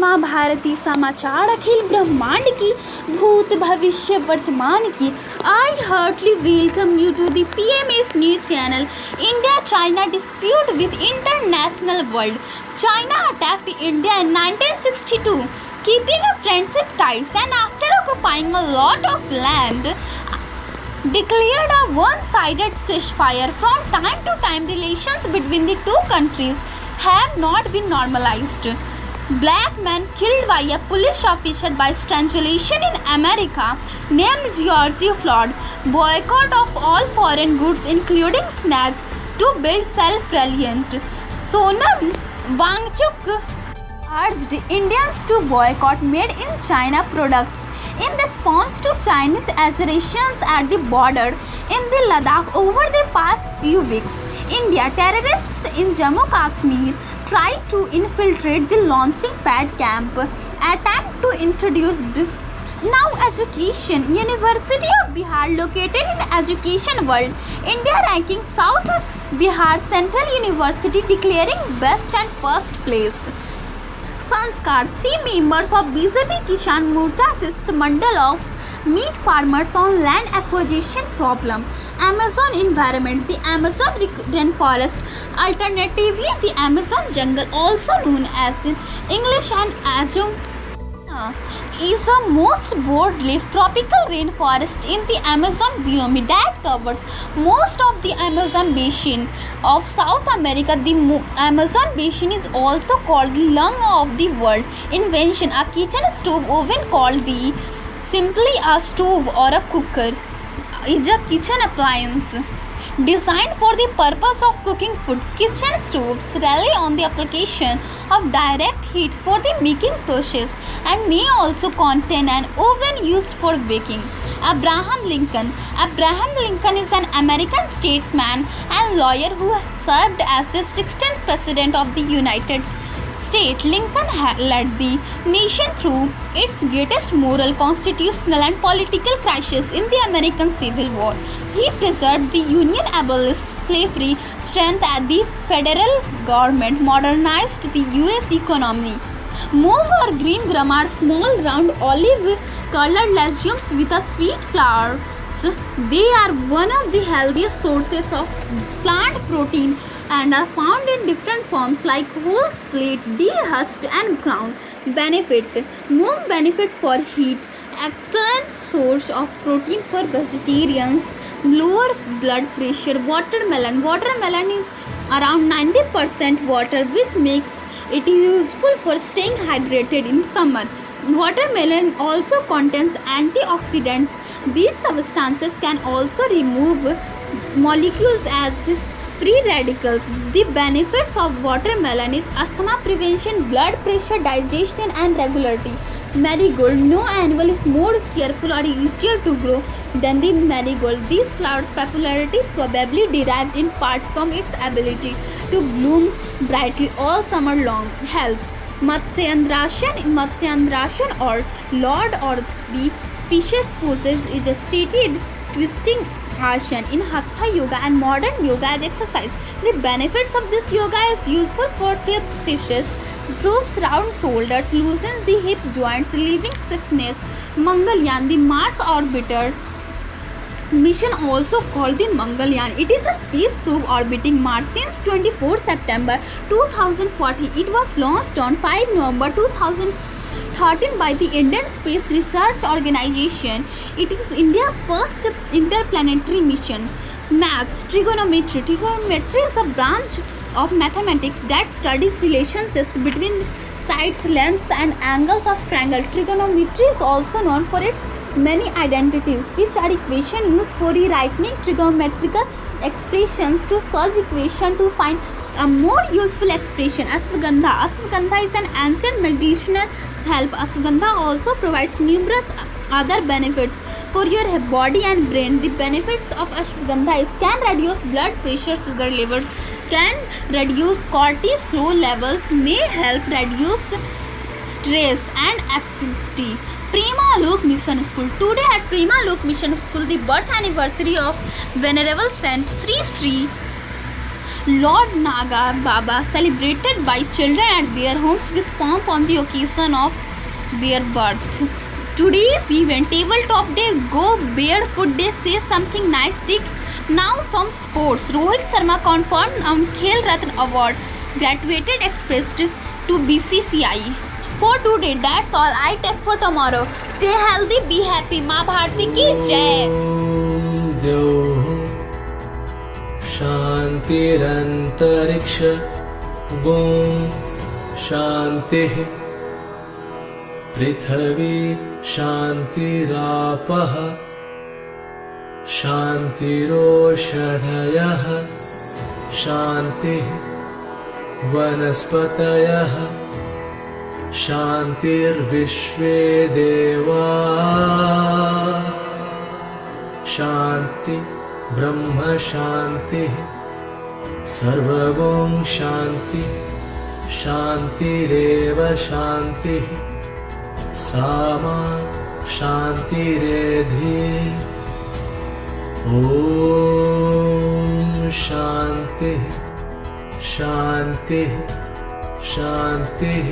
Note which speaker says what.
Speaker 1: महाभारती समाचार अखिल ब्रह्मांड की, भूत भविष्य वर्तमान की। I heartily welcome you to the PMS News channel. India-China dispute with international world. China attacked India in 1962, keeping a friendship ties, and after occupying a lot of land, declared a one-sided ceasefire. From time to time, relations between the two countries have not been normalized. Black man killed by a police officer by strangulation in America, named George Floyd. Boycott of all foreign goods, including snacks, to build self-reliant. Sonam Wangchuk urged Indians to boycott made in China products in response to Chinese assertions at the border in the Ladakh over the past few weeks. India terrorists in Jammu Kashmir tried to infiltrate the launching pad camp attempt to introduce now education. University of Bihar located in education world. India ranking South Bihar Central University declaring best and first place. Sanskar, 3 members of BJP Kisan Morcha assist Mandal of meat farmers on land acquisition problem. Amazon environment, the Amazon rainforest, alternatively the Amazon jungle, also known as in English and Azom, is the most broad-leaf tropical rainforest in the Amazon biome that covers most of the Amazon basin of South America. The Amazon basin is also called the lung of the world. Invention: a kitchen stove oven called the simply a stove or a cooker is a kitchen appliance designed for the purpose of cooking food. Kitchen stoves rely on the application of direct heat for the making process and may also contain an oven used for baking. Abraham Lincoln. Abraham Lincoln is an American statesman and lawyer who served as the 16th President of the United States. Lincoln led the nation through its greatest moral, constitutional, and political crisis in the American Civil War. He preserved the Union, abolished slavery, strengthened the federal government, modernized the U.S. economy. Mung or green gram are small, round, olive-colored legumes with a sweet flowers. They are one of the healthiest sources of plant protein and are found in different forms like whole, split, dehusked, and ground. Benefit: Mung benefit for heat, excellent source of protein for vegetarians, lower blood pressure. Watermelon is around 90% water, which makes it useful for staying hydrated in summer. Watermelon also contains antioxidants. These substances can also remove molecules as free radicals. The benefits of watermelon is asthma prevention, blood pressure, digestion, and regularity. Marigold. No animal is more cheerful or easier to grow than the marigold. These flowers' popularity probably derived in part from its ability to bloom brightly all summer long. Health. Matsyendrashan or Lord or the fish's poses is a stated twisting asana in Hatha yoga and modern yoga as exercise. The benefits of this yoga is useful for hip stretches, improves round shoulders, loosens the hip joints, relieving stiffness. Mangalyaan, the Mars orbiter mission, also called the Mangalyaan. It is a space probe orbiting Mars since 24 September 2014. It was launched on 5 November 2013 by the Indian Space Research Organisation. It is India's first interplanetary mission. Maths. Trigonometry. Trigonometry is a branch of mathematics that studies relationships between sides, lengths, and angles of triangle. Trigonometry is also known for its many identities, which are equations used for rewriting trigonometrical expressions to solve equations to find a more useful expression. Ashwagandha. Ashwagandha is an ancient medicinal help. Ashwagandha also provides numerous other benefits for your body and brain. The benefits of ashwagandha is can reduce blood pressure, sugar levels, can reduce cortisol levels, may help reduce stress and anxiety. Prema Alok Mission School. Today at Prema Alok Mission School, the birth anniversary of Venerable Saint Sri Sri Lord Naga Baba, celebrated by children at their homes with pomp on the occasion of their birth. Today's event, tabletop day, go barefoot day, say something nice, stick. Now from sports, Rohit Sharma confirmed on Khel Ratna Award, graduated expressed to BCCI. For today, that's all. I take for tomorrow. Stay healthy, be happy. माँ भारती की जय.
Speaker 2: द्यौः शान्तिरन्तरिक्ष ॐ शान्तिः पृथिवी शान्तिरापः शान्तिरोषधयः शान्तिः वनस्पतयः शान्तिर्विश्वे देवा शान्ति ब्रह्म शान्तिः सर्वगुण शान्ति शान्तिरेव शान्तिः सामा शान्तिरेधि ॐ शान्तिः शान्तिः शान्तिः।